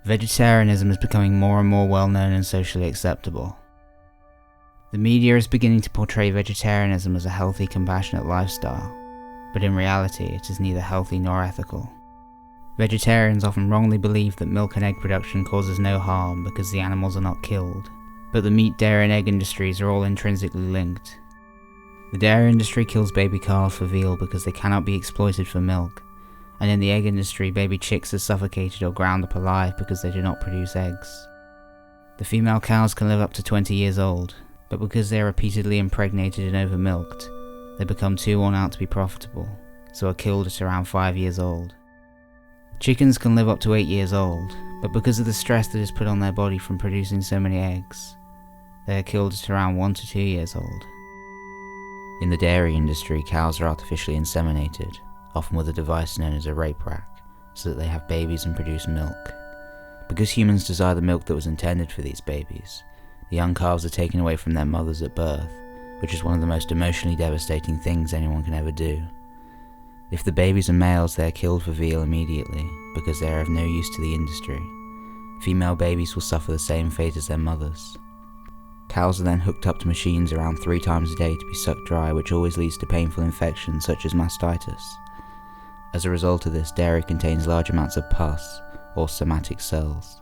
Vegetarianism is becoming more and more well known and socially acceptable. The media is beginning to portray vegetarianism as a healthy, compassionate lifestyle, but in reality it is neither healthy nor ethical. Vegetarians often wrongly believe that milk and egg production causes no harm because the animals are not killed, but the meat, dairy and egg industries are all intrinsically linked. The dairy industry kills baby calves for veal because they cannot be exploited for milk, and in the egg industry baby chicks are suffocated or ground up alive because they do not produce eggs. The female cows can live up to 20 years old, but because they are repeatedly impregnated and overmilked, they become too worn out to be profitable, so are killed at around 5 years old. Chickens can live up to 8 years old, but because of the stress that is put on their body from producing so many eggs, they are killed at around 1 to 2 years old. In the dairy industry, cows are artificially inseminated, often with a device known as a rape rack, so that they have babies and produce milk. Because humans desire the milk that was intended for these babies, the young calves are taken away from their mothers at birth, which is one of the most emotionally devastating things anyone can ever do. If the babies are males, they are killed for veal immediately, because they are of no use to the industry. Female babies will suffer the same fate as their mothers. Cows are then hooked up to machines around 3 times a day to be sucked dry, which always leads to painful infections such as mastitis. As a result of this, dairy contains large amounts of pus, or somatic cells.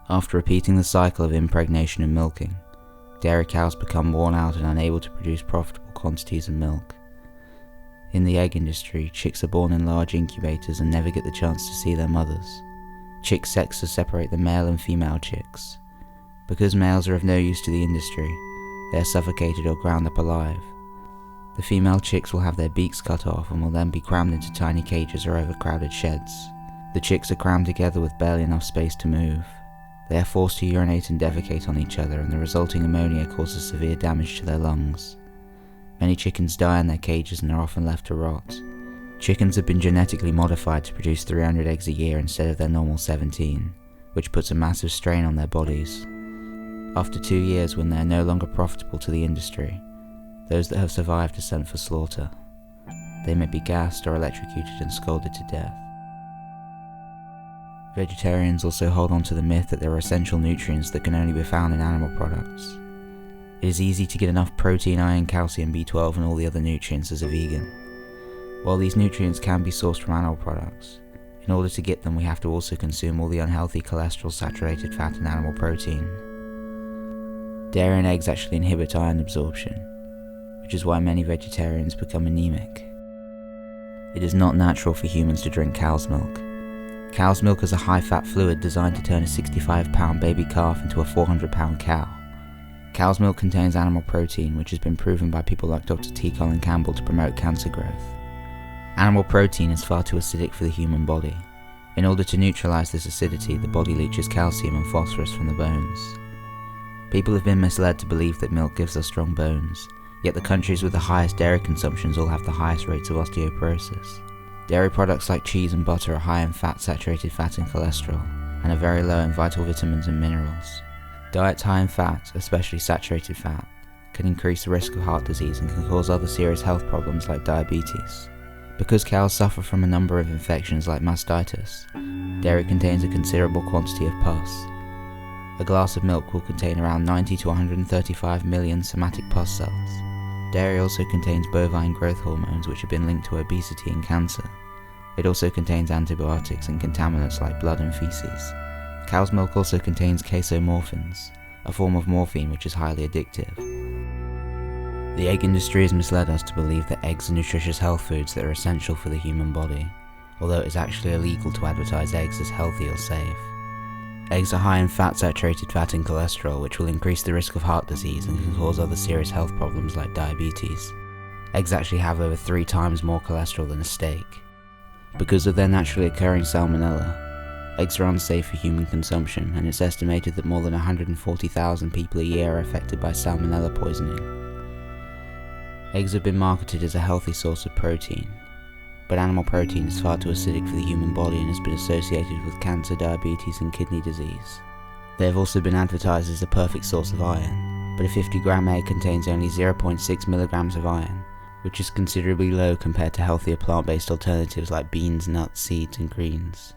After repeating the cycle of impregnation and milking, dairy cows become worn out and unable to produce profitable quantities of milk. In the egg industry, chicks are born in large incubators and never get the chance to see their mothers. Chick sexes separate the male and female chicks. Because males are of no use to the industry, they are suffocated or ground up alive. The female chicks will have their beaks cut off and will then be crammed into tiny cages or overcrowded sheds. The chicks are crammed together with barely enough space to move. They are forced to urinate and defecate on each other, and the resulting ammonia causes severe damage to their lungs. Many chickens die in their cages and are often left to rot. Chickens have been genetically modified to produce 300 eggs a year instead of their normal 17, which puts a massive strain on their bodies. After 2 years, when they are no longer profitable to the industry, those that have survived are sent for slaughter. They may be gassed or electrocuted and scalded to death. Vegetarians also hold on to the myth that there are essential nutrients that can only be found in animal products. It is easy to get enough protein, iron, calcium, B12 and all the other nutrients as a vegan. While these nutrients can be sourced from animal products, in order to get them we have to also consume all the unhealthy cholesterol, saturated fat and animal protein. Dairy and eggs actually inhibit iron absorption, which is why many vegetarians become anemic. It is not natural for humans to drink cow's milk. Cow's milk is a high-fat fluid designed to turn a 65-pound baby calf into a 400-pound cow. Cow's milk contains animal protein, which has been proven by people like Dr. T. Colin Campbell to promote cancer growth. Animal protein is far too acidic for the human body. In order to neutralize this acidity, the body leaches calcium and phosphorus from the bones. People have been misled to believe that milk gives us strong bones, yet the countries with the highest dairy consumptions all have the highest rates of osteoporosis. Dairy products like cheese and butter are high in fat, saturated fat and cholesterol, and are very low in vital vitamins and minerals. Diets high in fat, especially saturated fat, can increase the risk of heart disease and can cause other serious health problems like diabetes. Because cows suffer from a number of infections like mastitis, dairy contains a considerable quantity of pus. A glass of milk will contain around 90 to 135 million somatic pus cells. Dairy also contains bovine growth hormones, which have been linked to obesity and cancer. It also contains antibiotics and contaminants like blood and feces. Cow's milk also contains casomorphins, a form of morphine which is highly addictive. The egg industry has misled us to believe that eggs are nutritious health foods that are essential for the human body, although it is actually illegal to advertise eggs as healthy or safe. Eggs are high in fat, saturated fat and cholesterol, which will increase the risk of heart disease and can cause other serious health problems like diabetes. Eggs actually have over 3 times more cholesterol than a steak. Because of their naturally occurring salmonella, eggs are unsafe for human consumption, and it's estimated that more than 140,000 people a year are affected by salmonella poisoning. Eggs have been marketed as a healthy source of protein, but animal protein is far too acidic for the human body and has been associated with cancer, diabetes and kidney disease. They have also been advertised as the perfect source of iron, but a 50-gram egg contains only 0.6 milligrams of iron, which is considerably low compared to healthier plant-based alternatives like beans, nuts, seeds and greens.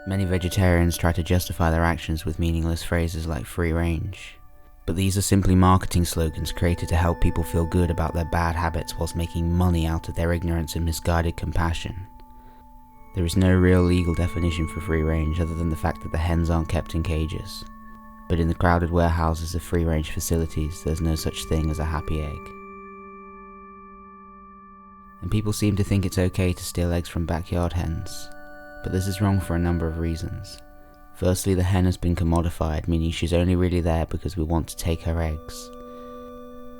Many vegetarians try to justify their actions with meaningless phrases like free range, but these are simply marketing slogans created to help people feel good about their bad habits whilst making money out of their ignorance and misguided compassion. There is no real legal definition for free range other than the fact that the hens aren't kept in cages, but in the crowded warehouses of free range facilities there's no such thing as a happy egg. And people seem to think it's okay to steal eggs from backyard hens, but this is wrong for a number of reasons. Firstly, the hen has been commodified, meaning she's only really there because we want to take her eggs.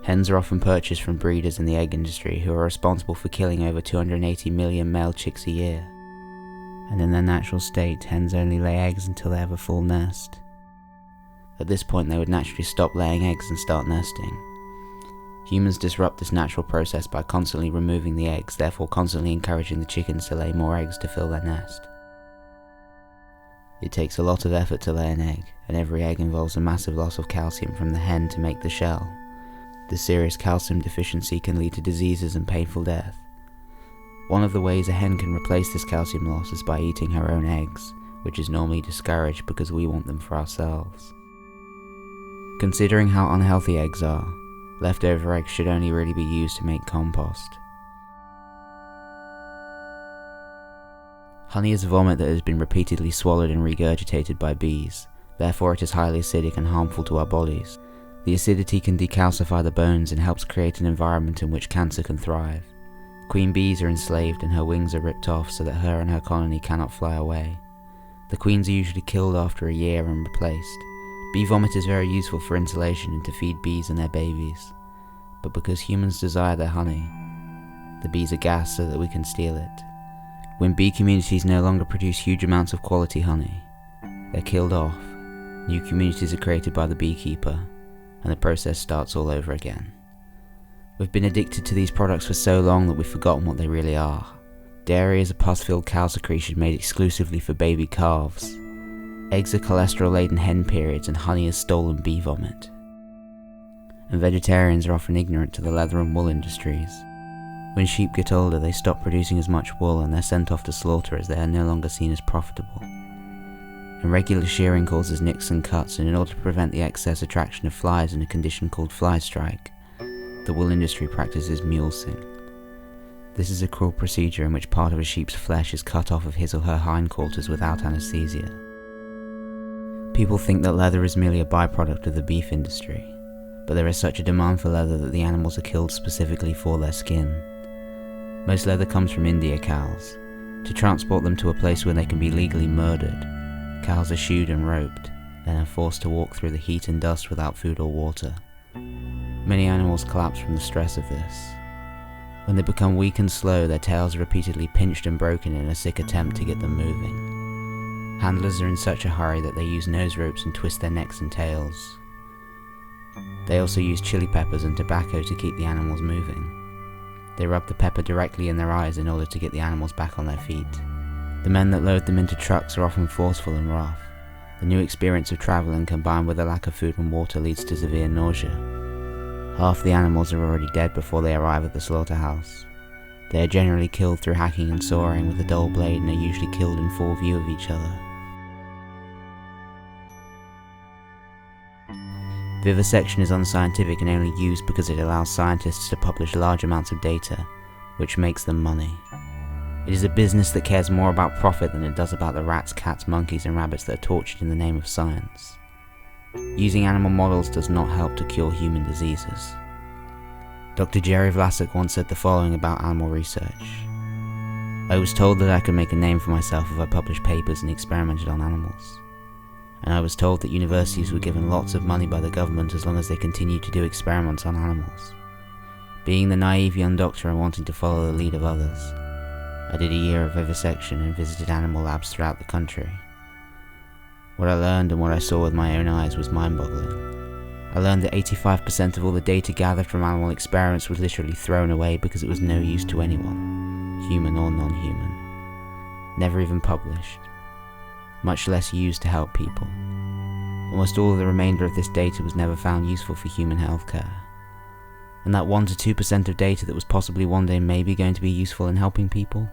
Hens are often purchased from breeders in the egg industry who are responsible for killing over 280 million male chicks a year. And in their natural state, hens only lay eggs until they have a full nest. At this point they would naturally stop laying eggs and start nesting. Humans disrupt this natural process by constantly removing the eggs, therefore constantly encouraging the chickens to lay more eggs to fill their nest. It takes a lot of effort to lay an egg, and every egg involves a massive loss of calcium from the hen to make the shell. This serious calcium deficiency can lead to diseases and painful death. One of the ways a hen can replace this calcium loss is by eating her own eggs, which is normally discouraged because we want them for ourselves. Considering how unhealthy eggs are, leftover eggs should only really be used to make compost. Honey is vomit that has been repeatedly swallowed and regurgitated by bees, therefore it is highly acidic and harmful to our bodies. The acidity can decalcify the bones and helps create an environment in which cancer can thrive. Queen bees are enslaved and her wings are ripped off so that her and her colony cannot fly away. The queens are usually killed after a year and replaced. Bee vomit is very useful for insulation and to feed bees and their babies, but because humans desire their honey, the bees are gassed so that we can steal it. When bee communities no longer produce huge amounts of quality honey, they're killed off, new communities are created by the beekeeper, and the process starts all over again. We've been addicted to these products for so long that we've forgotten what they really are. Dairy is a pus-filled cow secretion made exclusively for baby calves. Eggs are cholesterol-laden hen periods, and honey is stolen bee vomit. And vegetarians are often ignorant to the leather and wool industries. When sheep get older, they stop producing as much wool and they're sent off to slaughter as they are no longer seen as profitable. And regular shearing causes nicks and cuts, and in order to prevent the excess attraction of flies in a condition called fly strike, the wool industry practices mulesing. This is a cruel procedure in which part of a sheep's flesh is cut off of his or her hindquarters without anesthesia. People think that leather is merely a byproduct of the beef industry, but there is such a demand for leather that the animals are killed specifically for their skin. Most leather comes from India cows. To transport them to a place where they can be legally murdered, cows are shoed and roped, then are forced to walk through the heat and dust without food or water. Many animals collapse from the stress of this. When they become weak and slow, their tails are repeatedly pinched and broken in a sick attempt to get them moving. Handlers are in such a hurry that they use nose ropes and twist their necks and tails. They also use chili peppers and tobacco to keep the animals moving. They rub the pepper directly in their eyes in order to get the animals back on their feet. The men that load them into trucks are often forceful and rough. The new experience of travelling combined with a lack of food and water leads to severe nausea. Half the animals are already dead before they arrive at the slaughterhouse. They are generally killed through hacking and sawing with a dull blade and are usually killed in full view of each other. Vivisection is unscientific and only used because it allows scientists to publish large amounts of data, which makes them money. It is a business that cares more about profit than it does about the rats, cats, monkeys and rabbits that are tortured in the name of science. Using animal models does not help to cure human diseases. Dr. Jerry Vlasic once said the following about animal research. I was told that I could make a name for myself if I published papers and experimented on animals. And I was told that universities were given lots of money by the government as long as they continued to do experiments on animals. Being the naive young doctor and wanting to follow the lead of others, I did a year of vivisection and visited animal labs throughout the country. What I learned and what I saw with my own eyes was mind-boggling. I learned that 85% of all the data gathered from animal experiments was literally thrown away because it was no use to anyone, human or non-human. Never even published. Much less used to help people. Almost all of the remainder of this data was never found useful for human healthcare. And that 1 to 2% of data that was possibly one day maybe going to be useful in helping people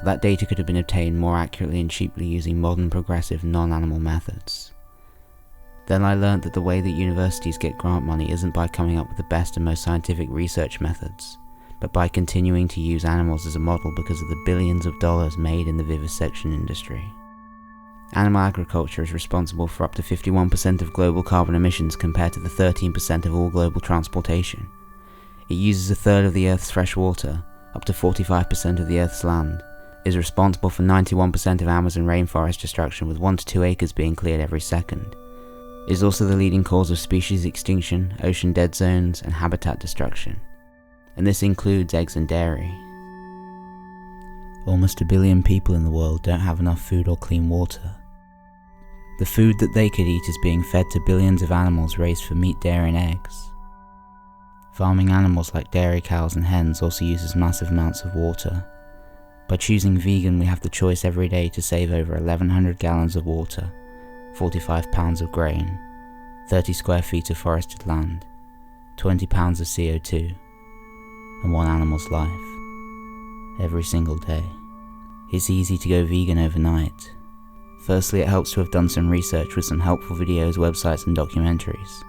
That data could have been obtained more accurately and cheaply using modern progressive non-animal methods. Then I learned that the way that universities get grant money isn't by coming up with the best and most scientific research methods, but by continuing to use animals as a model because of the billions of dollars made in the vivisection industry. Animal agriculture is responsible for up to 51% of global carbon emissions compared to the 13% of all global transportation. It uses a third of the Earth's fresh water, up to 45% of the Earth's land, is responsible for 91% of Amazon rainforest destruction, with 1 to 2 acres being cleared every second. It is also the leading cause of species extinction, ocean dead zones, and habitat destruction. And this includes eggs and dairy. Almost 1 billion people in the world don't have enough food or clean water. The food that they could eat is being fed to billions of animals raised for meat, dairy, and eggs. Farming animals like dairy cows and hens also uses massive amounts of water. By choosing vegan, we have the choice every day to save over 1,100 gallons of water, 45 pounds of grain, 30 square feet of forested land, 20 pounds of CO2, and one animal's life, every single day. It's easy to go vegan overnight. Firstly, it helps to have done some research with some helpful videos, websites, and documentaries.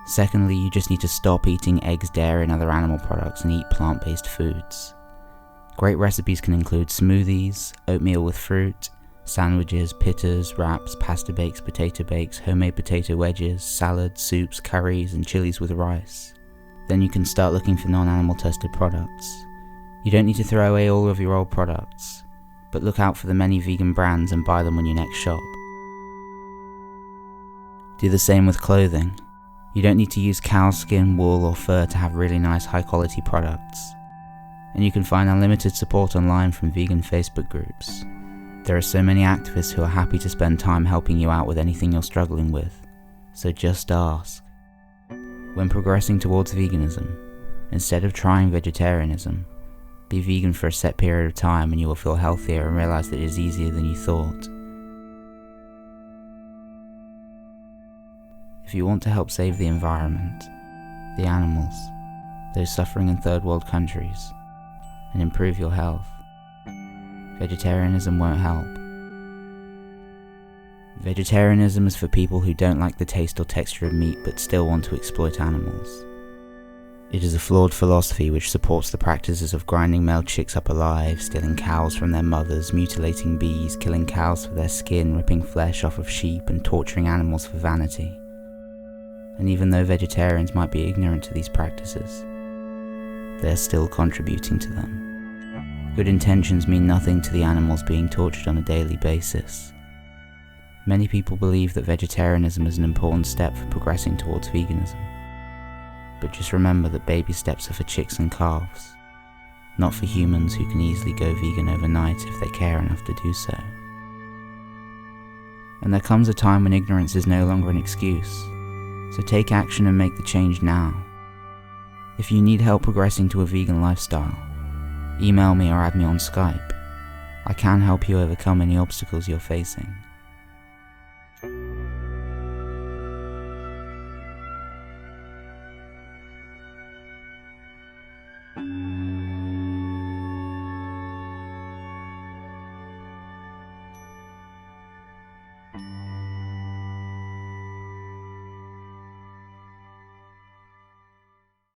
Secondly, you just need to stop eating eggs, dairy, and other animal products and eat plant-based foods. Great recipes can include smoothies, oatmeal with fruit, sandwiches, pittas, wraps, pasta bakes, potato bakes, homemade potato wedges, salads, soups, curries, and chilies with rice. Then you can start looking for non-animal tested products. You don't need to throw away all of your old products, but look out for the many vegan brands and buy them when you next shop. Do the same with clothing. You don't need to use cow skin, wool, or fur to have really nice high-quality products. And you can find unlimited support online from vegan Facebook groups. There are so many activists who are happy to spend time helping you out with anything you're struggling with, so just ask. When progressing towards veganism, instead of trying vegetarianism, be vegan for a set period of time and you will feel healthier and realize that it is easier than you thought. If you want to help save the environment, the animals, those suffering in third world countries, and improve your health, vegetarianism won't help. Vegetarianism is for people who don't like the taste or texture of meat but still want to exploit animals. It is a flawed philosophy which supports the practices of grinding male chicks up alive, stealing cows from their mothers, mutilating bees, killing cows for their skin, ripping flesh off of sheep, and torturing animals for vanity. And even though vegetarians might be ignorant to these practices, they are still contributing to them. Good intentions mean nothing to the animals being tortured on a daily basis. Many people believe that vegetarianism is an important step for progressing towards veganism. But just remember that baby steps are for chicks and calves, not for humans who can easily go vegan overnight if they care enough to do so. And there comes a time when ignorance is no longer an excuse, so take action and make the change now. If you need help progressing to a vegan lifestyle, email me or add me on Skype. I can help you overcome any obstacles you're facing.